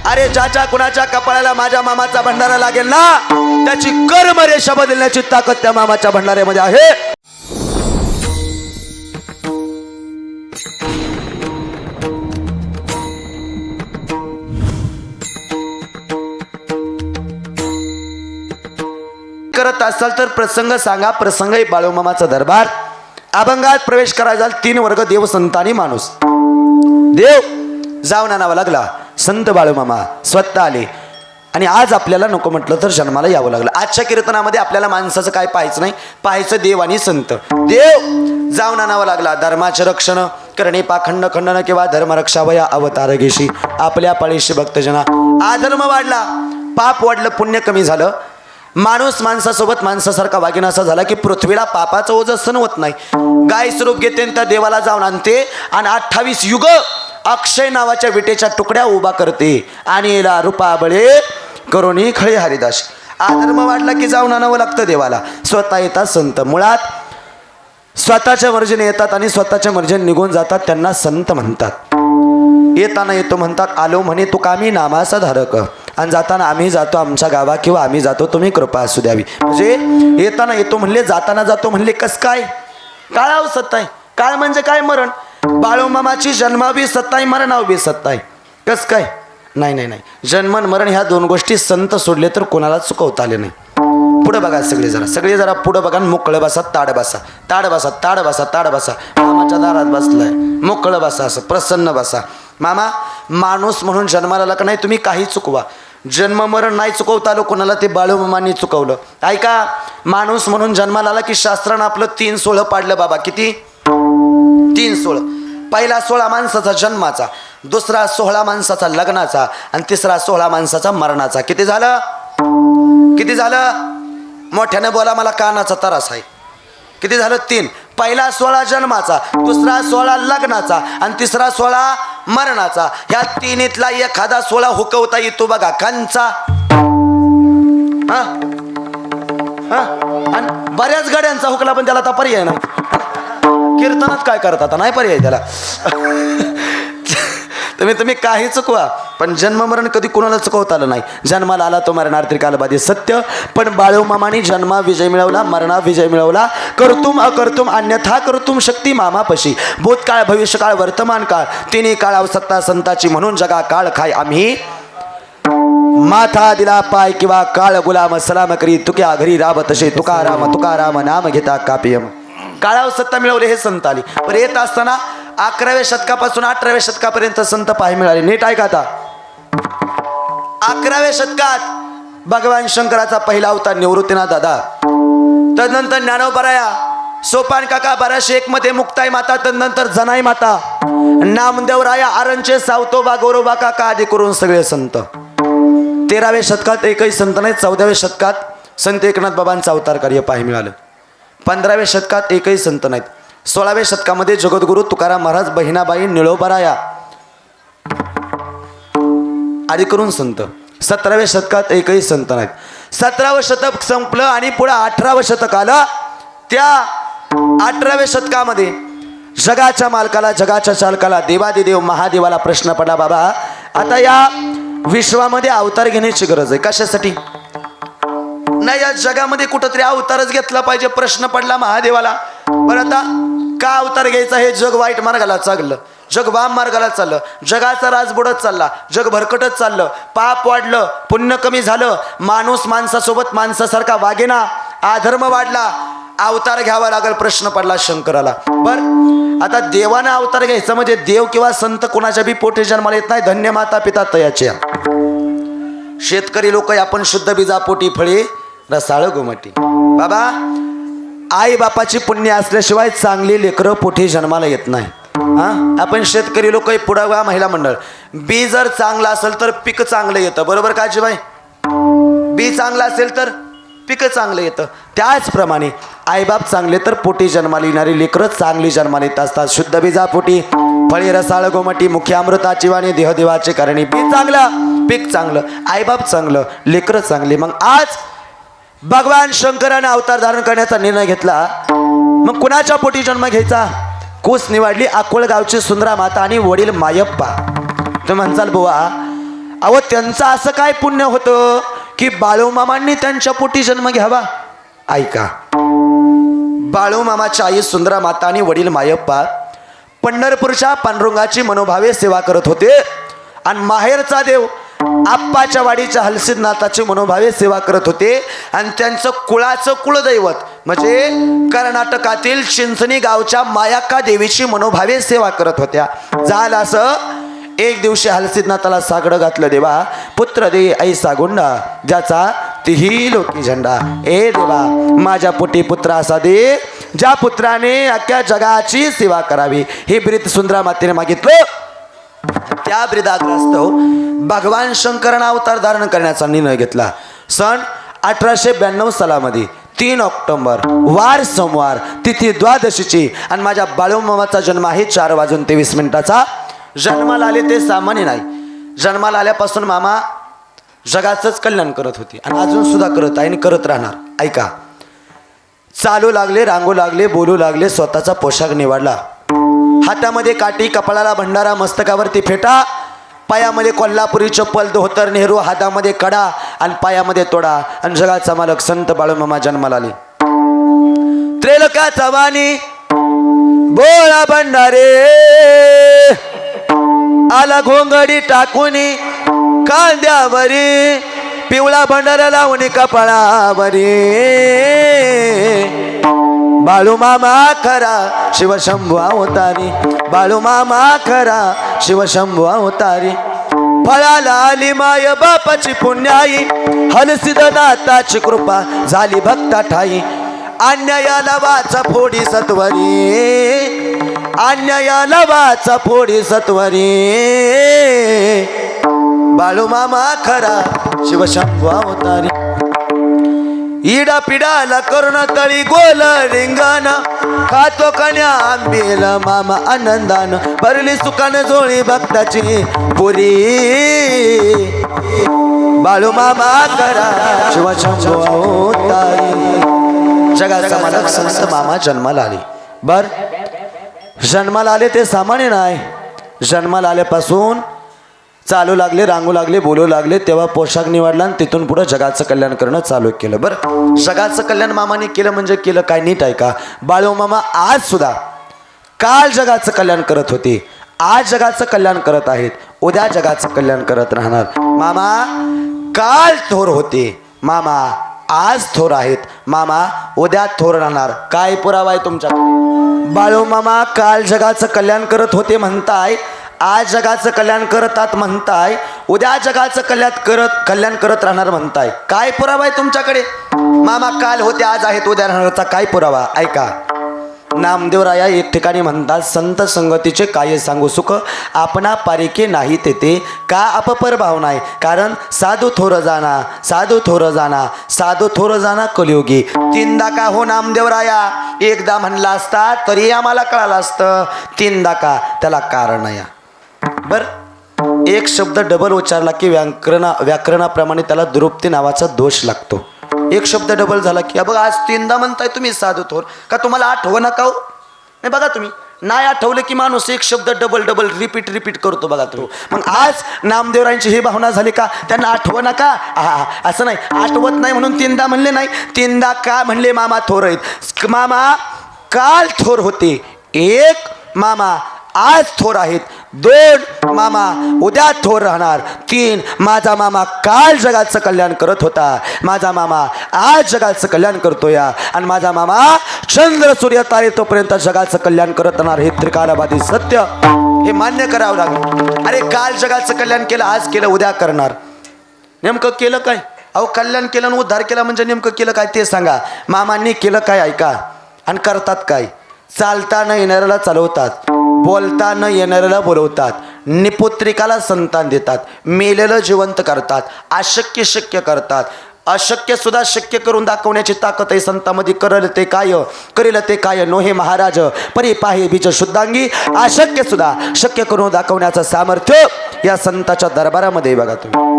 अरे ज्याच्या कुणाच्या कपाळाला माझ्या मामाचा भंडारा लागेल ना, त्याची कर्म रेषा बदलण्याची ताकद त्या मामाच्या भंडाऱ्यामध्ये आहे. करत असाल तर प्रसंग सांगा. प्रसंग बाळूमामाचा दरबार. अभंगात प्रवेश करायचा 3 वर्ग देव संतानी माणूस. देव जाऊन आणावा लागला. संत बाळूमामा स्वतः आले आणि आज आपल्याला नको म्हटलं तर जन्माला यावं लागलं. आजच्या कीर्तनामध्ये आपल्याला माणसाचं काय पाहायचं नाही, पाहायचं देव आणि संत. देव जाऊन आणावा लागला. धर्माचे रक्षण करणे पाखंड खंडन किंवा धर्मरक्षावया अवतार घेशी. आपल्या पाळीशी भक्तजना. अधर्म वाढला, पाप वाढलं, पुण्य कमी झालं. माणूस माणसासोबत माणसासारखा वागिनासा झाला की पृथ्वीला पापाचं ओझं सहन होत नाही. गाय स्वरूप घेते त्या देवाला जाऊन आणते आणि 28 युग अक्षय नावाच्या विटेच्या तुकड्या उभा करते आणि याला रूपाबळे करोनी खळे हरिदास. अधर्म वाढला की जाऊन आणावं लागतं देवाला. स्वतः येतात संत. मुळात स्वतःच्या मर्जीने येतात आणि स्वतःच्या मर्जीने निघून जातात, त्यांना संत म्हणतात. येताना येतो म्हणतात आलो म्हणे तू कामी नामाचा धारक, आणि जाताना आम्ही जातो आमच्या गावा किंवा आम्ही जातो तुम्ही कृपा असू द्यावी. म्हणजे येताना येतो म्हणले, जाताना जातो म्हणले. कस काय? काळाव सत्ता आहे. काळ म्हणजे काय? मरण. बाळूमामाची जन्मावी सत्ता आहे, मरणावी सत्ता आहे. कस काय? नाही नाही नाही, जन्म मरण ह्या 2 गोष्टी संत सोडले तर कोणाला चुकवता आले नाही. पुढं बघा सगळे जरा पुढं बघा. मोकळं बसा, ताड बसा, ताड बसा, ताड बसा, ताड बसा. मामाच्या दारात बसलाय, मोकळं बसा, असं प्रसन्न बसा. मामा माणूस म्हणून जन्माला आला का नाही, तुम्ही काही चुकवा, जन्म मरण नाही चुकवता आलो कोणाला, ते बाळूमामांनी चुकवलं. ऐका, माणूस म्हणून जन्माला आला की शास्त्रानं आपलं 3 सोहळं पाडलं बाबा. किती? 3 सोहळं. पहिला 16 माणसाचा जन्माचा, दुसरा 16 माणसाचा लग्नाचा आणि तिसरा 16 माणसाचा मरणाचा. किती झालं? किती झालं? मोठ्याने बोला, मला कानाचा त्रास आहे. किती झालं? 3. पहिला 16 जन्माचा, दुसरा 16 लग्नाचा आणि तिसरा 16 मरणाचा. ह्या 3तला एखादा 16 हुकवता येतो बघा. कांचा आणि बऱ्याच गाड्यांचा हुकला पण त्याला आता पर्याय नाही. कीर्तनात काय करतात नाही पर्याय त्याला. तुम्ही काही चुकवा पण जन्म मरण कधी कोणाला चुकवता आलं नाही. जन्माला आला तो मरणार त्रिकालबाधी सत्य. पण बाळूमामाने जन्मा विजय मिळवला, मरणा विजय मिळवला. कर्तुम अकर्तुम अन्यथा कर्तुम शक्ती मामापशी. भूतकाळ भविष्यकाळ वर्तमान काळ तिन्ही काळाव सत्ता संताची. म्हणून जगा काळ खाय आम्ही माथा दिला पाय किंवा काळ गुलाम सलाम करी तुक्या घरी राब तसे. तुकाराम तुकाराम नाम घेता कापियम. काळाव सत्ता मिळवले हे संत आली. पण येत असताना 11व्या शतकापासून 18व्या शतकापर्यंत संत पाहाय मिळाले. नीट ऐका आता. 11व्या शतकात भगवान शंकराचा पहिला अवतार निवृत्तीनाथ दादा, तदनंतर ज्ञानोबराया, सोपान काका 1201 मध्ये मुक्ताई माता, तदनंतर जनाई माता, नामदेवराया, आरंचे, सावतोबा, गौरबा काका आदी करून सगळे संत. 13व्या शतकात एकही संत नाही. 14व्या शतकात संत एकनाथ बाबांचं अवतार कार्य पाहाय मिळालं. 15व्या शतकात एकही संत नाहीत. 16व्या शतकामध्ये जगद्गुरु तुकाराम महाराज, बहिणाबाई, निळोबराया आदी करून संत. 17व्या शतकात एकही संत नाहीत. 17वं शतक संपलं आणि पुढे 18वं शतक आलं. त्या 18व्या शतकामध्ये जगाच्या मालकाला, जगाच्या चालकाला, देवादिदेव महादेवाला प्रश्न पडला, बाबा आता या विश्वामध्ये अवतार घेण्याची गरज आहे. कशासाठी? नाही, या जगामध्ये कुठंतरी अवतारच घेतला पाहिजे. प्रश्न पडला महादेवाला. बरं आता का अवतार घ्यायचा? हे जग वाईट मार्गाला चाललं, जग वाम मार्गाला चाललं, जगाचा राज बुडत चालला, जग भरकटत चाललं, पाप वाढलं, पुण्य कमी झालं, माणूस माणसासोबत माणसासारखा वागेना, अधर्म वाढला, अवतार घ्यावा लागेल. प्रश्न पडला शंकराला. बर आता देवानं अवतार घ्यायचा म्हणजे देव किंवा संत कोणाच्या बी पोटी जन्माला येत नाही. धन्य माता पिता तयाच्या. शेतकरी लोक आपण शुद्ध बीजापोटी फळे रसाळ गोमटी. बाबा आई बापाची पुण्य असल्याशिवाय चांगली लेकरं पोटी जन्माला येत नाही. आपण शेतकरी लोक पुढावा महिला मंडळ. बी जर चांगलं असेल तर पीक चांगलं येतं. बरोबर का आजीबाई? बी चांगलं असेल तर पीक चांगलं येतं. त्याचप्रमाणे आईबाप चांगले तर पोटी जन्माला येणारी लेकरं चांगली जन्माला येत असतात. शुद्ध बीजा पोटी फळे रसाळ गोमटी, मुख्य अमृताची वाणी, देहदेवाचे करणी. बी चांगलं, पीक चांगलं, आईबाप चांगलं, लेकरं चांगली. मग आज भगवान शंकराने अवतार धारण करण्याचा निर्णय घेतला. मग कुणाच्या पोटी जन्म घ्यायचा? कुस निवडली अकोळ गावची सुंदरा माता आणि वडील मायप्पा. तुम्ही म्हणसाल बुवा अहो त्यांचं असं काय पुण्य होतं की बाळूमामांनी त्यांच्या पोटी जन्म घ्यावा. ऐका, बाळूमामाच्या आई सुंदरा माता आणि वडील मायप्पा पंढरपूरच्या पांडुरंगाची मनोभावे सेवा करत होते आणि माहेरचा देव आप्पाच्या वाडीच्या हलसिद्धनाथाची मनोभावे सेवा करत होते. आणि त्यांचं कुळाचं कुलदैवत म्हणजे कर्नाटकातील चिंचणी गावच्या मायाक्का देवीची मनोभावे सेवा करत होत्या. झालं असं, एक दिवशी हलसिद्धनाथाला साकडं घातलं, देवा पुत्र दे ऐसा गुंडा ज्याचा तिही लोकी झेंडा. ए देवा माझ्या पोटी पुत्र असा दे ज्या पुत्राने अख्ख्या जगाची सेवा करावी. ही ब्रीद सुंदरा मातेने मागितलं. त्या ब्रीदाग्रस्त भगवान शंकरानं अवतार धारण करण्याचा निर्णय घेतला. सन 1892 सालामध्ये 3 ऑक्टोबर वार सोमवार तिथी द्वादशीची आणि माझ्या बाळूमामाचा जन्म आहे 4:23 जन्माला आले ते सामान्य नाही. जन्माला आल्यापासून मामा जगाचंच कल्याण करत होते आणि अजून सुद्धा करत आहे आणि करत राहणार. ऐका, चालू लागले, रांगू लागले, बोलू लागले, स्वतःचा पोशाख निवडला. हातामध्ये काठी, कपाळाला भंडारा, मस्तकावरती फेटा, पायामध्ये कोल्हापुरी चप्पल, धोतर नेहरू, हातामध्ये कडा आणि पायामध्ये तोडा आणि जगाचा मालक संत बाळूमामा जन्माला आले. त्रेलोक्याचा वाणी बोळा भंडारे आला घोंगडी टाकूनी कांद्यावरी पिवळा भंडारा लावणी कपाळावरी. बाळूमामा खरा शिवशंभू अवतारी, बाळूमामा खरा शिवशंभू अवतारी. फळाला आली माय बापाची पुण्याई, हलसिद्धनाथाची कृपा झाली भक्ता ठाई. अन्यायाला वाचा फोडी सत्वरी, अन्यायाला वाचा फोडी सत्वरी. बाळूमामा खरा शिवशंभू अवतारी. इडा पिडाला करुणा तळी गोल रिंगण, खातो कन्या आंबेल मामा आनंदान. भरली सुकान जोळी भक्ताची पुरी, बाळूमामा करा शिवशंभू अवतारी. जगाचा मालक संत मामा जन्माला आले. बर, जन्माला आले ते सामान्य नाही. जन्माला आल्यापासून चालू लागले, रांगू लागले, बोलू लागले, तेव्हा पोशाख निवडला आणि तिथून पुढे जगाचं कल्याण करणं चालू केलं. बरं, जगाचं कल्याण मामाने केलं म्हणजे केलं काय, नीट ऐका. बाळूमामा आज सुद्धा काल जगाचं कल्याण करत होते, आज जगाचं कल्याण करत आहेत, उद्या जगाचं कल्याण करत राहणार. मामा काल थोर होते, मामा आज थोर आहेत, मामा उद्या थोर राहणार. काय पुरावा आहे तुमच्या? बाळूमामा काल जगाचं कल्याण करत होते म्हणताय, आज जगाचं कल्याण करतात म्हणताय, उद्या जगाचं कल्याण करत राहणार म्हणताय. काय पुरावा आहे तुमच्याकडे? मामा काल होते, आज आहेत, उद्या राहणारचा काय पुरावा? ऐका, नामदेवराया एक ठिकाणी म्हणतात, संत संगतीचे काय सांगू सुख, आपणा पारिके नाही तेथे का अपपर भाव नाही. कारण साधू थोर जाना, साधू थोर जाना, साधू थोर जाना कलियुगी. तीनदा का हो नामदेवराया, एकदा म्हणला असता तरी आम्हाला कळालं असतं, तीनदा का त्याला कारण या. बर, एक शब्द डबल उच्चारला की व्याकरणाप्रमाणे त्याला दुरुक्ती नावाचा दोष लागतो. एक शब्द डबल झाला की बघा आज तीनदा म्हणताय तुम्ही साधू थोर, का तुम्हाला आठवं नका हो? नाही बघा, तुम्ही नाही आठवलं की माणूस एक शब्द डबल डबल रिपीट करतो. बघा तुम्ही, मग आज नामदेवरायांची ही भावना झाली का त्यांना आठवं नका? असं नाही, आठवत नाही म्हणून तीनदा म्हणले नाही, तीनदा का म्हणले मामा थोर आहेत. मामा काल थोर होते, एक मामा आज थोर आहेत, 2 मामा उद्या थोर राहणार, 3 माझा मामा काल जगाचं कल्याण करत होता, माझा मामा आज जगाचं कल्याण करतो या, आणि माझा मामा चंद्र सूर्य तारे तोपर्यंत जगाचं कल्याण करत राहणार. हे त्रिकालवादी सत्य, हे मान्य करावं लागेल. अरे काल जगाचं कल्याण केलं, आज केलं, उद्या करणार. नेमकं केलं काय? अहो कल्याण केलं आणि उद्धार केला म्हणजे नेमकं केलं काय ते सांगा. मामांनी केलं काय ऐका, आणि करतात काय? चालता न येणाऱ्याला चालवतात, बोलता न येणाऱ्याला बोलवतात, निपुत्रिकाला संतान देतात, मेलेलं जिवंत करतात, अशक्य शक्य करतात, अशक्य सुद्धा शक्य करून दाखवण्याची ताकद आहे संतांमध्ये. करेल ते काय, करेल ते काय, नो हे महाराज परी पाहे बीज शुद्धांगी. अशक्य सुद्धा शक्य करून दाखवण्याचं सामर्थ्य या संताच्या दरबारामध्ये. बघा तुम्ही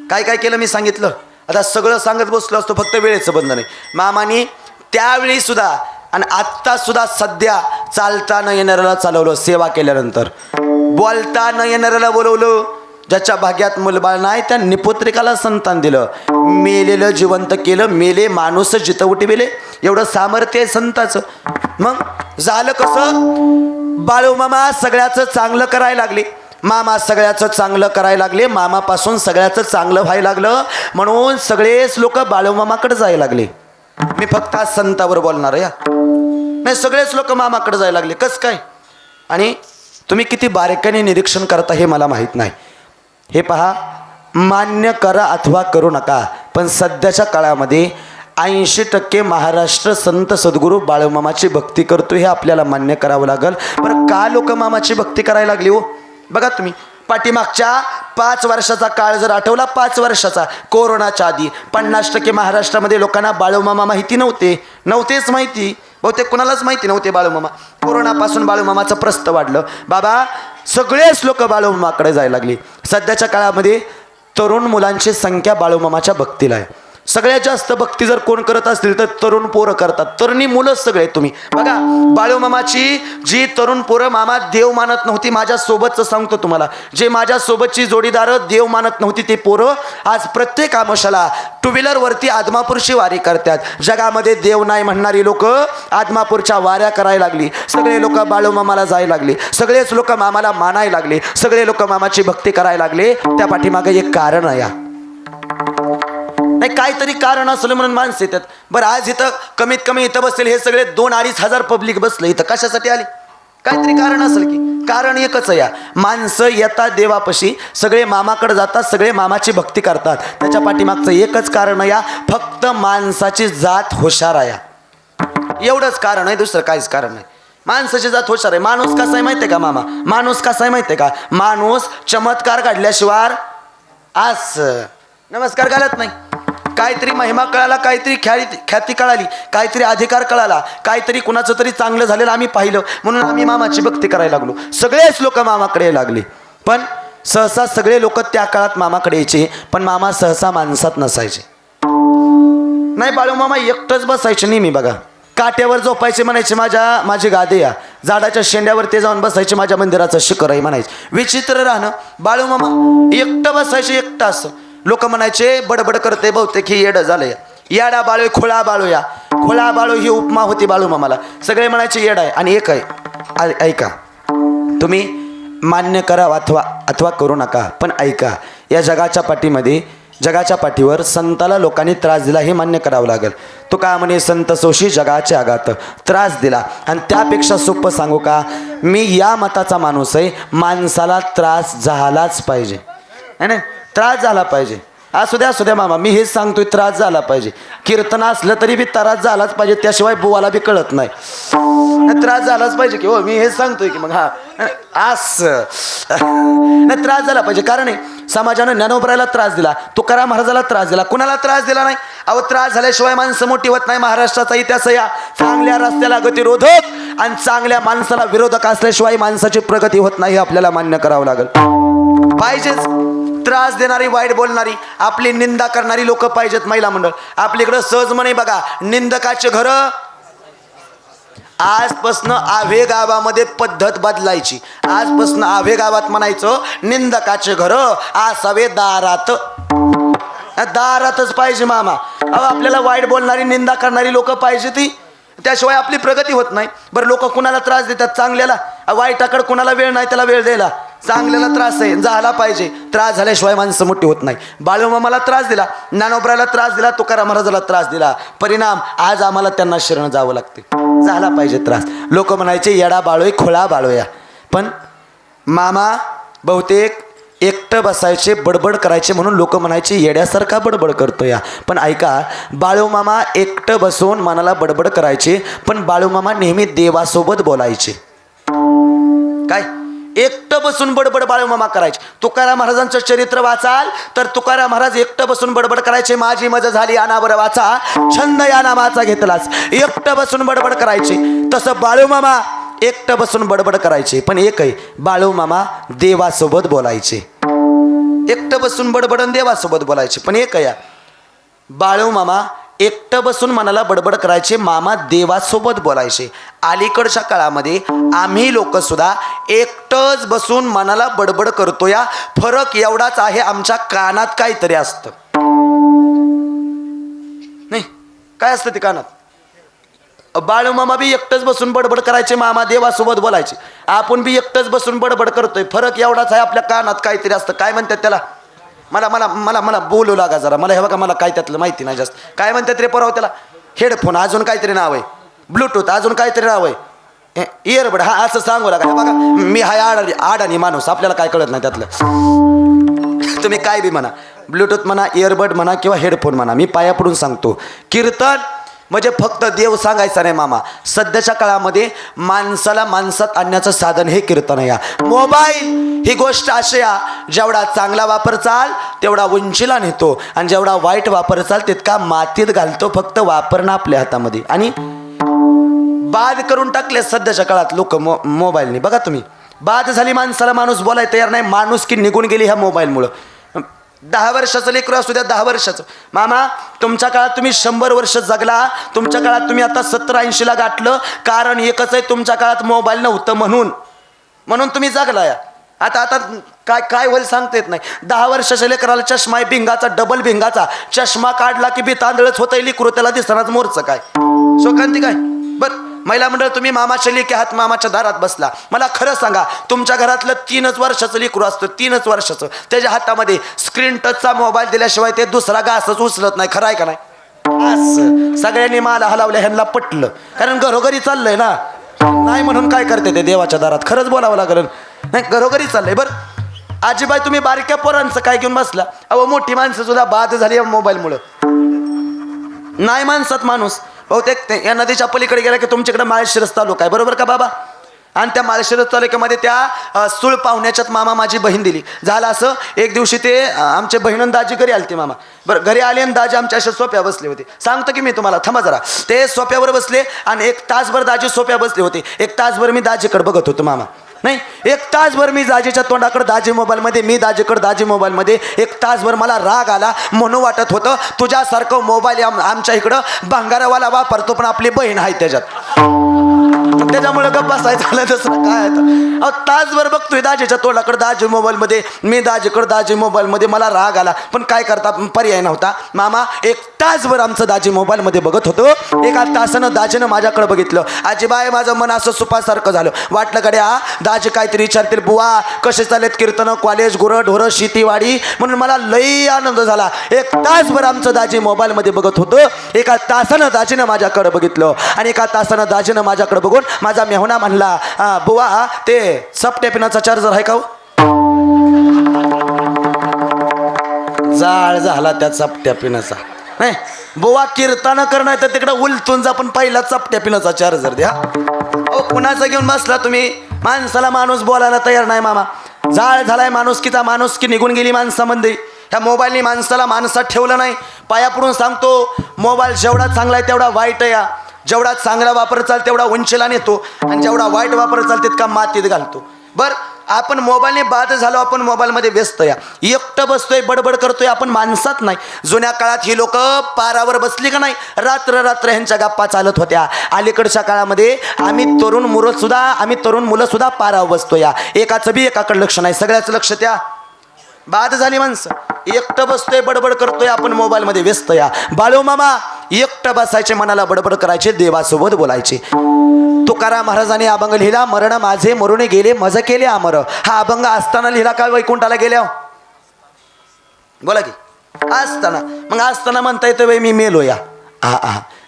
काय काय केलं मी सांगितलं, आता सगळं सांगत बसलो असतो, फक्त वेळेचं बंधन आहे. मामानी त्यावेळी सुद्धा आणि आत्ता सुद्धा सध्या चालता न येणाऱ्याला चालवलं सेवा केल्यानंतर, बोलता न येणाऱ्याला बोलवलं, ज्याच्या भाग्यात मुलबाळ नाही त्या निपुत्रिकाला संतान दिलं. मेलेलं जिवंत केलं, मेले माणूस जिथं उठविले, एवढं सामर्थ्य आहे संताचं. मग झालं कसं, बाळूमामा सगळ्याचं चांगलं करायला लागले. मामा सगळ्याचं चांगलं करायला लागले. मामापासून सगळ्याचं चांगलं व्हायला लागलं, म्हणून सगळेच लोक बाळूमामाकडे जायला लागले. मी फक्त आज संतावर बोलणार आहे, नाही सगळेच लोक मामाकडे जायला लागले. कसं काय? आणि तुम्ही किती बारीकाने निरीक्षण करता हे मला माहीत नाही. हे पहा, मान्य करा अथवा करू नका, पण सध्याच्या काळामध्ये 80% महाराष्ट्र संत सद्गुरू बाळूमामाची भक्ती करतो, हे आपल्याला मान्य करावं लागेल. बरं का लोक मामाची भक्ती करायला लागली हो? बघा तुम्ही, पाठीमागच्या 5 वर्षाचा काळ जर आठवला, 5 वर्षाचा कोरोनाच्या आधी 50% महाराष्ट्रामध्ये लोकांना बाळूमामा माहिती नव्हतेच माहिती. बहुतेक कुणालाच माहिती नव्हते बाळूमामा. कोरोनापासून बाळूमामाचं प्रस्त वाढलं. बाबा सगळेच लोक बाळूमामाकडे जायला लागली. सध्याच्या काळामध्ये तरुण मुलांची संख्या बाळूमामाच्या भक्तीला आहे. सगळ्यात जास्त भक्ती जर कोण करत असतील तर तरुण पोरं करतात, तरुणी मुलंच सगळे. तुम्ही बघा, बाळूमामाची जी तरुण पोरं मामा देव मानत नव्हती, माझ्यासोबतचं सांगतो तुम्हाला, जे माझ्यासोबतची जोडीदारं देव मानत नव्हती, ते पोरं आज प्रत्येक आमोशाला 2 व्हीलरवरती आदमापूरची वारी करतात. जगामध्ये देव नाही म्हणणारी लोक आदमापूरच्या वाऱ्या करायला लागली. सगळे लोक बाळूमामाला जायला लागले, सगळेच लोक मामाला मानायला लागले, सगळे लोक मामाची भक्ती करायला लागले. त्या पाठीमागे एक कारण आहे. नाही काहीतरी कारण असलं म्हणून माणसं येतात. बरं आज इथं कमीत कमी इथं बसले हे सगळे 2-2.5 हजार पब्लिक बसले इथं, कशासाठी आले? काहीतरी कारण असेल की. कारण एकच आहे, माणसं येतात देवापाशी, सगळे मामाकडे जातात, सगळे मामाची भक्ती करतात. त्याच्या पाठीमागचं एकच कारण आहे, फक्त माणसाची जात हुशार आहे. एवढंच कारण आहे, दुसरं काहीच कारण नाही. माणसाची जात हुशार आहे. माणूस कसा आहे माहिती आहे का मामा? माणूस कसा आहे माहिती आहे का? माणूस चमत्कार काढल्याशिवाय आज नमस्कार घालत नाही. काहीतरी महिमा कळाला, काहीतरी ख्याती कळाली, काहीतरी अधिकार कळाला, काहीतरी कुणाचं तरी चांगलं झालेलं आम्ही पाहिलं, म्हणून आम्ही मामाची भक्ती करायला लागलो. सगळेच लोक मामाकडे लागले. पण सहसा सगळे लोक त्या काळात मामाकडे यायचे, पण मामा सहसा माणसात नसायचे. नाही, बाळूमामा एकटंच बसायचे नेहमी. बघा, काट्यावर झोपायचे, म्हणायचे माझी गादी या. झाडाच्या शेंड्यावर ते जाऊन बसायचे, माझ्या मंदिराचं शिखर आहे म्हणायचे. विचित्र राहणं, बाळूमामा एकटं बसायचे, एकटं असं. लोक म्हणायचे बडबड करते, बहुतेक ही येडं झालंय. येडा बाळू, खोळा बाळू. या खोळा बाळू ही उपमा होती बाळूमामाला. सगळे म्हणायचे येडा आहे. आणि एक आहे, ऐका, तुम्ही मान्य करा अथवा करू नका, पण ऐका, या जगाच्या पाठीवर संताला लोकांनी त्रास दिला, हे मान्य करावं लागेल. तो का म्हणे, संत सोशी जगाचे आघात, त्रास दिला. आणि त्यापेक्षा सोपं सांगू का, मी या मताचा माणूस आहे, माणसाला त्रास झालाच पाहिजे, है ना? त्रास झाला पाहिजे. असू द्या मामा, मी हेच सांगतोय, त्रास झाला पाहिजे. कीर्तन असलं तरी बी त्रास झालाच पाहिजे, त्याशिवाय बुवाला बी कळत नाही. त्रास झालाच पाहिजे की हो, मी हेच सांगतोय की. मग हा असं नाही, त्रास झाला पाहिजे. कारण आहे, समाजानं ज्ञानोबरायला त्रास दिला, तुकाराम महाराजाला त्रास दिला, कुणाला त्रास दिला नाही? अहो, त्रास झाल्याशिवाय माणसं मोठी होत नाही. महाराष्ट्राचा इतिहास या, चांगल्या रस्त्याला गतिरोधक आणि चांगल्या माणसाला विरोधक असल्याशिवाय माणसाची प्रगती होत नाही, हे आपल्याला मान्य करावं लागेल. पाहिजेच त्रास देणारी, वाईट बोलणारी, आपली निंदा करणारी लोक पाहिजेत. महिला मंडळ आपल्याकडं सहज म्हणे बघा, निंदकाचे घर. आजपासून आव्हे गावामध्ये पद्धत बदलायची. आजपासून आव्हे गावात म्हणायचं, निंदकाचे घर असावे दारातच पाहिजे मामा. अहो, आपल्याला वाईट बोलणारी, निंदा करणारी लोक पाहिजे ती, त्याशिवाय आपली प्रगती होत नाही. बरं, लोक कुणाला त्रास देतात? चांगल्याला. वाईटाकडे कुणाला वेळ नाही, त्याला वेळ द्यायला. चांगल्याला त्रास आहे, झाला पाहिजे. त्रास झाल्याशिवाय माणसं मोठी होत नाही. बाळूमामाला त्रास दिला, ज्ञानोबराला त्रास दिला, तुकाराम महाराजाला त्रास दिला. परिणाम आज आम्हाला त्यांना शरण जावं लागते. झाला पाहिजे त्रास. लोक म्हणायचे येडा बाळोय, खोळा बाळोया. पण मामा बहुतेक एकटं बसायचे, बडबड करायचे, म्हणून लोक म्हणायचे येड्यासारखा बडबड करतो या. पण ऐका, बाळूमामा एकटं बसून मनाला बडबड करायचे, पण बाळूमामा नेहमी देवासोबत बोलायचे. काय? एकटं बसून बडबड बाळूमामा करायचे. तुकाराम महाराजांचं चरित्र वाचाल तर तुकाराम महाराज एकटं बसून बडबड करायचे. माझी मजा झाली अनावर वाचा, छंद या नामाचा घेतलाच. एकटं बसून बडबड करायचे. तसं बाळूमामा एकटं बसून बडबड करायचे. पण एक आहे, बाळूमामा देवासोबत बोलायचे. एकटं बसून बडबडन देवासोबत बोलायचे. पण एक आहे, बाळूमामा एकटं बसून मनाला बडबड करायचे, मामा देवासोबत बोलायचे. अलीकडच्या काळामध्ये आम्ही लोक सुद्धा एकटंच बसून मनाला बडबड करतो. या फरक एवढाच आहे, आमच्या कानात काहीतरी असतं. नाही काय असतं ते कानात? बाळूमामा बी एकटंच बसून बडबड करायचे, मामा देवासोबत बोलायचे. आपण बी एकटंच बसून बडबड करतोय, फरक एवढाच आहे, आपल्या कानात काहीतरी असतं. काय म्हणतात त्याला? मला मला मला मला बोलू लागा जरा. मला हे बघा, मला काय त्यातलं माहिती नाही जास्त. काय म्हणतात रे पोराव त्याला? हेडफोन, अजून काहीतरी नाव आहे. ब्लूटूथ, अजून काहीतरी नाव आहे. इयरबड, हा असं सांगू लागा. बघा मी हाय आडानी माणूस, आपल्याला काय कळत नाही त्यातलं. तुम्ही काय बी म्हणा, ब्लूटूथ म्हणा, इयरबड म्हणा किंवा हेडफोन म्हणा, मी पाया पडून सांगतो, कीर्तन म्हणजे फक्त देव सांगायचा नाही मामा. सध्याच्या काळामध्ये माणसाला माणसात आणण्याचं साधन हे कीर्तन आहे. मोबाईल ही गोष्ट अशी आहे, जेवढा चांगला वापर चाल तेवढा उंचीला नेतो, आणि जेवढा वाईट वापर चाल तितका मातीत घालतो. फक्त वापरणं आपल्या हातामध्ये. आणि बाद करून टाकले सध्याच्या काळात लोक मोबाईलने. बघा तुम्ही, बाद झाली माणसाला, माणूस बोलायला तयार नाही. माणूस की निघून गेली ह्या मोबाईलमुळं. 10 वर्षाचं लेकरू असू द्या, 10 वर्षाचं. मामा तुमच्या काळात तुम्ही 100 वर्ष जगला, तुमच्या काळात तुम्ही आता 70-80ला गाठलं. कारण एकच आहे, तुमच्या काळात मोबाईल नव्हतं म्हणून तुम्ही जगला. या आता काय काय होईल सांगता येत नाही. 10 वर्षाच्या लेकराला चष्मा आहे भिंगाचा, डबल भिंगाचा चष्मा काढला की बी तांदळच होतं लेकरू, त्याला दिसणारच मोरचं काय शोकांती काय. बरं महिला मंडळ, तुम्ही मामाच्या लेकी हात, मामाच्या दारात बसला. मला खरं सांगा, तुमच्या घरातलं 3 वर्षाचं लेकरू असतं, 3 वर्षाचं, त्याच्या हातामध्ये स्क्रीन टचचा मोबाईल दिल्याशिवाय ते दुसरा घासच उचलत नाही. खरं आहे का नाही? असं सगळ्यांनी माला हलावल्या, ह्यांना पटलं. कारण घरोघरी चाललंय ना. नाही म्हणून काय करते ते देवाच्या दारात? खरंच बोलावं लागलं. नाही, घरोघरी चाललंय. बरं आजीबाई, तुम्ही बारक्या पोरांचं काय घेऊन बसला? अहो मोठी माणसं सुद्धा बाद झाली या मोबाईलमुळं. नाही माणसात माणूस. बहुतेक या नदीच्या पलीकडे गेला की तुमच्याकडे माळशिरस तालुका आहे, बरोबर का बाबा? आणि त्या माळशिरस तालुक्यामध्ये त्या सूळ पाहुण्याच्यात मामा माझी बहीण दिली. झालं असं, एक दिवशी ते आमचे बहीण दाजी घरी आले. ते मामा बरं घरी आले आणि दाजी आमच्या अशा सोप्या बसले होते. सांगतो की मी तुम्हाला, थांबा जरा. ते सोप्यावर बसले आणि 1 तासभर दाजी सोप्या बसले होते. 1 तासभर मी दाजीकडे बघत होतो मामा. नाही, 1 तासभर मी दाजीच्या तोंडाकडे, दाजी मोबाईलमध्ये, मी दाजीकडे, दाजी मोबाईलमध्ये. 1 तासभर मला राग आला. म्हणून वाटत होतं तुझ्यासारखं मोबाईल आमच्या इकडं भंगारवाला वापरतो, पण आपली बहीण आहे त्याच्यात. त्याच्यामुळे गप्प बसायचं झालं. दुसरं काय आता? तासभर बघतोय दाजीच्या तोंडाकडे, दाजी मोबाईलमध्ये, मी दाजीकडे, दाजी मोबाईलमध्ये. मला राग आला, पण काय करता, पर्याय नव्हता. मामा 1 तासभर आमचं दाजी मोबाईलमध्ये बघत होतो. 1 तासानं दाजीनं माझ्याकडे बघितलं. आजीबाई माझं मन असं सुपासारखं झालं. वाटलं गड्या दाजी काहीतरी विचारतील, बुवा कसे चालेत कीर्तन, कॉलेज, गुरं ढोरं, शेतीवाडी. म्हणून मला लई आनंद झाला. 1 तासभर आमचं दाजी मोबाईलमध्ये बघत होतं. 1 तासानं दाजीनं माझ्याकडे बघितलं आणि 1 तासानं दाजीनं माझ्याकडे बघून माझा मेहुणा म्हणला, बुवा ते सपट्या पिनाचा चार्जर आहे का हो? जाळ झाला त्या चपट्या पिनाचा. नाही बुवा कीर्तन करणार तर तिकडे उलटून जा, पण पहिला चपट्या पिनाचा चार्जर द्या. अहो कुणाचा घेऊन बसला तुम्ही? माणसाला माणूस बोलायला तयार नाही मामा. जाळ झालाय माणुसकीचा, माणुसकी निघून गेली माणसामध्ये. ह्या मोबाईलने माणसाला माणसात ठेवलं नाही. पाया पडून सांगतो, मोबाईल जेवढा चांगला आहे तेवढा वाईट आहे. जेवढा चांगला वापर चाल तेवढा उंचीला नेतो, आणि जेवढा वाईट वापर चाल तितका मातीत घालतो. बरं आपण मोबाईलने बाद झालो, आपण मोबाईलमध्ये व्यस्त या, एकटं बसतोय, बडबड करतोय, आपण माणसात नाही. जुन्या काळात ही लोक पारावर बसली का नाही, रात्र रात्र ह्यांच्या गप्पा चालत होत्या. अलीकडच्या काळामध्ये आम्ही तरुण मुलं सुद्धा पारावर बसतो. या एकाचं बी एकाकडे लक्ष नाही, सगळ्याचं लक्ष त्या. बाद झाली माणसं, एकटं बसतोय, बडबड करतोय, आपण मोबाईलमध्ये व्यस्त. या बाळू मामा एकटं बसायचे, मनाला बडबड करायचे, देवासोबत बोलायचे. तुकाराम महाराजांनी अभंग लिहिला, मरण माझे मरुणे गेले, मज केले अमर. हा अभंग असताना लिहिला का वैकुंठाला गेल्या? बोला की असताना. मग असताना म्हणता येतं बाई मी मेलो. या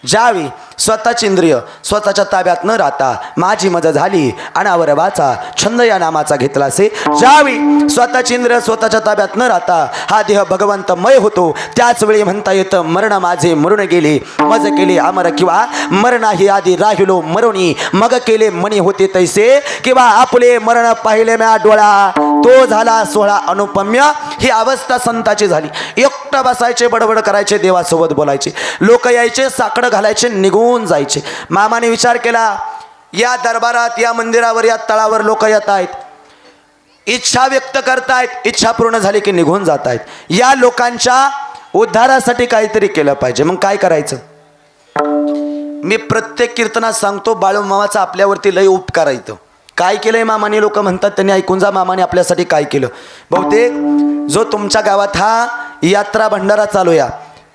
ज्यावेळी स्वतःची इंद्रिय स्वतःच्या ताब्यात न राहता माझी मजा झाली अनावर वाचा छंद या नामाचा घेतला असे, ज्यावेळी स्वतःची इंद्रिय स्वतःच्या ताब्यात न राहता हा देह भगवंतमय होतो, त्याच वेळी म्हणता येतं मरण माझे मरून गेले, मज केले अमर. किंवा मरणाही आधी राहिलो मरुणी, मग केले मणी होते तैसे. किंवा आपले मरण पाहिले म्या डोळा, तो झाला सोहळा अनुपम्य. ही अवस्था संताची झाली. एकटं बसायचे, बडबड करायचे, देवासोबत बोलायचे. लोक यायचे, साकडं घालायचे, निघून जायचे. मामाने विचार केला, या दरबारात, या मंदिरावर, या तळावर लोक येत आहेत, इच्छा व्यक्त करतायत, इच्छा पूर्ण झाली की निघून जात आहेत. या लोकांच्या उद्धारासाठी काहीतरी केलं पाहिजे. मग काय करायचं? मी प्रत्येक कीर्तनात सांगतो, बाळूमामाचा आपल्यावरती लय उपकार आहे. काय केलंय मामाने? लोक म्हणतात त्यांनी ऐकून जा, मामाने आपल्यासाठी काय केलं. बहुतेक जो तुमच्या गावात हा यात्रा भंडारा चालू या,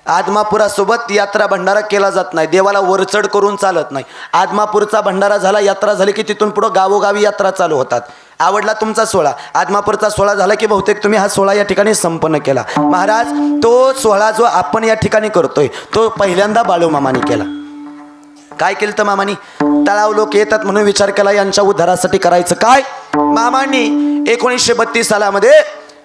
आदमापुरासोबत यात्रा भंडारा केला जात नाही, देवाला वरचढ करून चालत नाही. आदमापूरचा भंडारा झाला, यात्रा झाली की तिथून पुढं गावोगावी यात्रा चालू होतात. आवडला तुमचा सोहळा, आदमापूरचा सोहळा झाला की बहुतेक तुम्ही हा सोहळा या ठिकाणी संपन्न केला. महाराज, तो सोहळा जो आपण या ठिकाणी करतोय तो पहिल्यांदा बाळूमामाने केला. काय केलं तर मामानी? तळाव लोक येतात म्हणून विचार केला यांच्या उद्धारासाठी करायचं काय. मामांनी 1932 सालामध्ये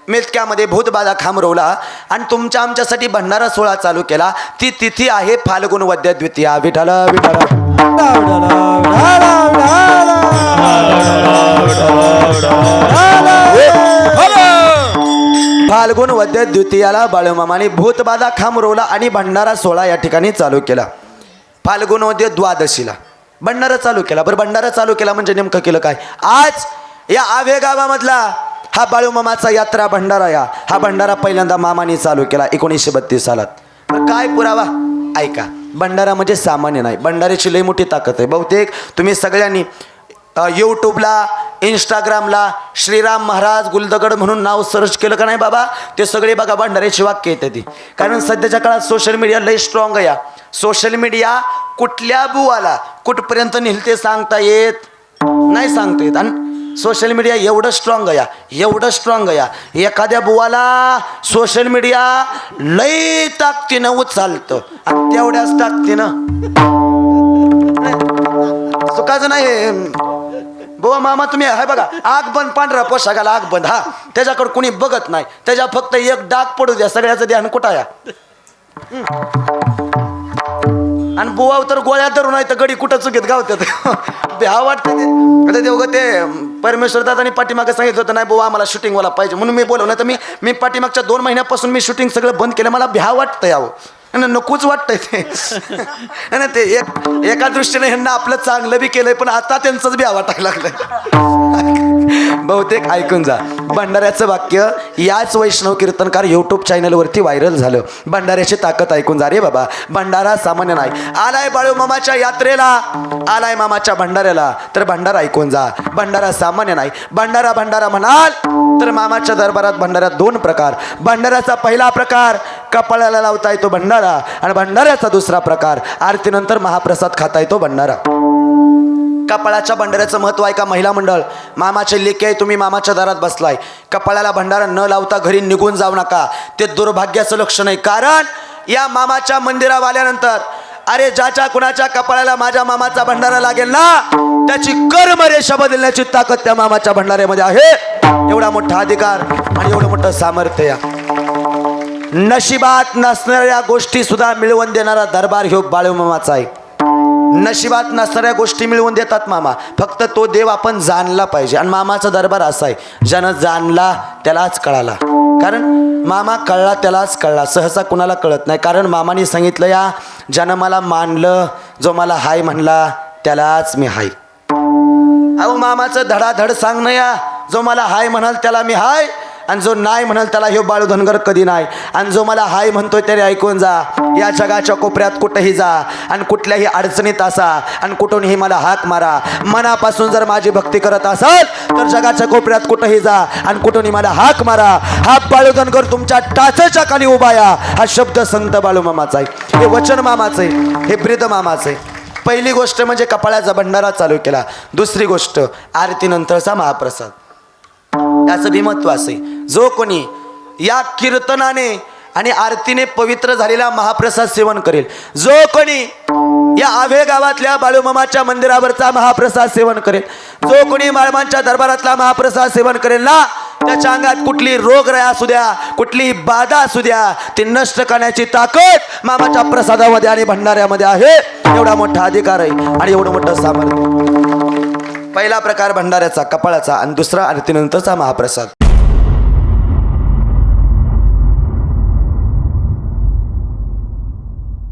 मेतक्यामध्ये भूतबाधा खामरवला आणि तुमच्या आमच्यासाठी भंडारा सोहळा चालू केला. ती तिथी आहे फाल्गुन वद्य द्वितीया. विठ्ठल विठ्ठल फाल्गुन वद्य द्वितीयाला बाळूमामाने भूतबाधा खामरवला आणि भंडारा सोहळा या ठिकाणी चालू केला. फाल्गुन वद्य द्वादशीला भंडारा चालू केला. बरं, भंडारा चालू केला म्हणजे नेमकं केलं काय? आज या आवे गावामधला हा बाळूमामाचा यात्रा भंडारा या हा भंडारा पहिल्यांदा मामाने चालू केला 1932 सालात. काय पुरावा? ऐका, भंडारा म्हणजे सामान्य नाही, भंडाऱ्याची लई मोठी ताकद आहे. बहुतेक तुम्ही सगळ्यांनी यूट्यूबला, इंस्टाग्रामला श्रीराम महाराज गुलदगड म्हणून नाव सर्च केलं का नाही बाबा, ते सगळे बघा भंडाऱ्याची वाक्य येते ती. कारण सध्याच्या काळात सोशल मीडिया लई स्ट्रॉंग आहे. सोशल मीडिया कुठल्या बुवाला कुठपर्यंत नेल ते सांगता येत नाही, सांगता येत. आणि सोशल मीडिया एवढं स्ट्रॉंग आहे, एवढं स्ट्रॉंग आहे, एखाद्या बुवाला सोशल मीडिया लई ताकदीनं उचलतं आणि तेवढ्याच ताकदीनं चुकाचं नाही. बुवा मामा तुम्ही हाय बघा, आग बंद, पांढरा पोशाखाला आग बंद, हा त्याच्याकडे कुणी बघत नाही, त्याच्या फक्त एक डाग पडू द्या, सगळ्याचं ध्यान कुठं या. आणि बुवा तर गोळ्या धरून आहे तर गडी कुठं चुकीत गावतात. भ्या वाटतं ते. आता ते परमेश्वर दादानी पाठीमागं सांगितलं होतं, नाही बुवा आम्हाला शूटिंगवाला पाहिजे म्हणून मी बोलवलं. तर मी पाठीमागच्या 2 महिन्यापासून मी शूटिंग सगळं बंद केलं. मला भ्या वाटतं यावं, नकोच वाटतंय ते. ते एका दृष्टीने ह्यांना आपलं चांगलं बी केलंय, पण आता त्यांचंच भ्या वाटायला लागलंय. बहुतेक ऐकून जा, भंडाऱ्याचं वाक्य याच वैष्णव कीर्तनकार यूट्यूब चॅनलवरती व्हायरल झालं. भंडाऱ्याची ताकद ऐकून जा रे बाबा. भंडारा सामान्य नाही. आलाय बाळूमामाच्या यात्रेला, आलाय मामाच्या भंडाऱ्याला, तर भंडारा ऐकून जा. भंडारा सामान्य नाही. भंडारा भंडारा म्हणाल तर मामाच्या दरबारात भंडाऱ्यात 2 प्रकार. भंडाऱ्याचा पहिला प्रकार कपाळाला लावता येतो भंडारा, आणि भंडाऱ्याचा दुसरा प्रकार आरतीनंतर महाप्रसाद खाता येतो भंडारा. कपाळाच्या भंडाऱ्याचं महत्व आहे का? महिला मंडळ, मामाचे लेकी आहे, तुम्ही मामाच्या दारात बसलाय, कपाळाला भंडारा न लावता घरी निघून जाऊ नका. ते दुर्भाग्याचं लक्षण आहे. कारण या मामाच्या मंदिरावर आल्यानंतर अरे ज्याच्या कुणाच्या कपाळाला माझ्या मामाचा भंडारा लागेल ना, त्याची कर्मरेषा बदलण्याची ताकद त्या मामाच्या भंडाऱ्यामध्ये आहे. एवढा मोठा अधिकार आणि एवढं मोठं सामर्थ्य या नशिबात नसणाऱ्या गोष्टी सुद्धा मिळवून देणारा दरबार ह्यो बाळूमामाचा आहे. नशिबात नसणाऱ्या गोष्टी मिळवून देतात मामा. फक्त तो देव आपण जाणला पाहिजे. आणि मामाचा दरबार असा आहे, ज्यानं जाणला त्यालाच कळाला. कारण मामा कळला त्यालाच कळला, सहसा कुणाला कळत नाही. कारण मामाने सांगितलं, या ज्यानं मला मानलं, जो मला हाय म्हणला त्यालाच मी हाय. अहो मामाचं धडाधड सांगणं या, जो मला हाय म्हणाल त्याला मी हाय, आणि जो नाही म्हणाल त्याला ह्यो बाळू धनगर कधी नाही. आणि जो मला हाय म्हणतोय त्याने ऐकून जा, या जगाच्या कोपऱ्यात कुठेही जा आणि कुठल्याही अडचणीत असा आणि कुठूनही मला हाक मारा. मनापासून जर माझी भक्ती करत असाल तर जगाच्या कोपऱ्यात कुठेही जा आणि कुठूनही मला हाक मारा. हा बाळू धनगर तुमच्या टाचेच्या खाली उभा या. हा शब्द संत बाळू मामाचा आहे, हे वचन मामाचं आहे, हे ब्रीद मामाचं आहे. पहिली गोष्ट म्हणजे कपाळाचा भंडारा चालू केला. दुसरी गोष्ट आरतीनंतरचा महाप्रसाद. त्याचं बी महत्व असे, जो कोणी या कीर्तनाने आणि आरतीने पवित्र झालेला महाप्रसाद सेवन करेल, जो कोणी या आभे गावातल्या बाळूमामाच्या मंदिरावरचा महाप्रसाद सेवन करेल, जो कोणी माळमांच्या दरबारातला महाप्रसाद सेवन करेल ना, त्याच्या अंगात कुठली रोगराई असू द्या, कुठली बाधा असू द्या, ती नष्ट करण्याची ताकद मामाच्या प्रसादामध्ये आणि भंडाऱ्यामध्ये आहे. एवढा मोठा अधिकार आहे आणि एवढं मोठं सामर्थ्य. पहिला प्रकार भंडाऱ्याचा, कपाळाचा, आणि दुसरा आरतीनंतरचा महाप्रसाद.